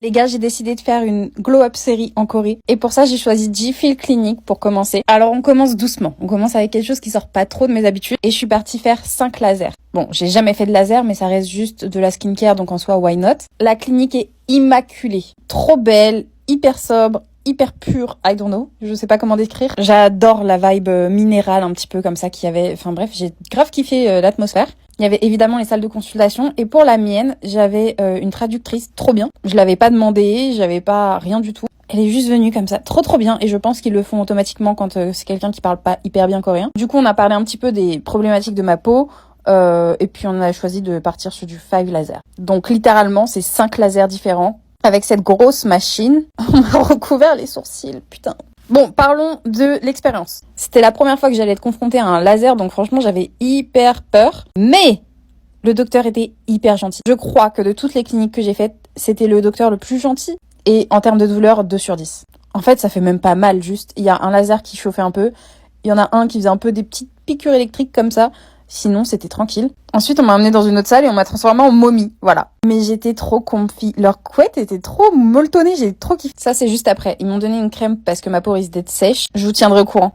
Les gars, j'ai décidé de faire une glow-up série en Corée. Et pour ça, j'ai choisi G-Feel Clinic pour commencer. Alors, on commence doucement. On commence avec quelque chose qui sort pas trop de mes habitudes. Et je suis partie faire 5 lasers. Bon, j'ai jamais fait de laser, mais ça reste juste de la skincare, donc en soi, why not? La clinique est immaculée. Trop belle, hyper sobre, hyper pure, I don't know. Je sais pas comment décrire. J'adore la vibe minérale, un petit peu comme ça qu'il y avait. Enfin bref, j'ai grave kiffé l'atmosphère. Il y avait évidemment les salles de consultation et pour la mienne, j'avais une traductrice trop bien. Je l'avais pas demandé, j'avais pas rien du tout. Elle est juste venue comme ça, trop bien, et je pense qu'ils le font automatiquement quand c'est quelqu'un qui parle pas hyper bien coréen. Du coup, on a parlé un petit peu des problématiques de ma peau, et puis on a choisi de partir sur du 5 laser. Donc littéralement, c'est 5 lasers différents. Avec cette grosse machine, on m'a recouvert les sourcils, putain. Bon, parlons de l'expérience. C'était la première fois que j'allais être confrontée à un laser, donc franchement, j'avais hyper peur. Mais le docteur était hyper gentil. Je crois que de toutes les cliniques que j'ai faites, c'était le docteur le plus gentil. Et en termes de douleur, 2 sur 10. En fait, ça fait même pas mal, juste. Il y a un laser qui chauffait un peu. Il y en a un qui faisait un peu des petites piqûres électriques comme ça. Sinon, c'était tranquille. Ensuite, on m'a emmené dans une autre salle et on m'a transformée en momie. Voilà. Mais j'étais trop comfy. Leur couette était trop molletonnée. J'ai trop kiffé. Ça, c'est juste après. Ils m'ont donné une crème parce que ma peau risque d'être sèche. Je vous tiendrai au courant.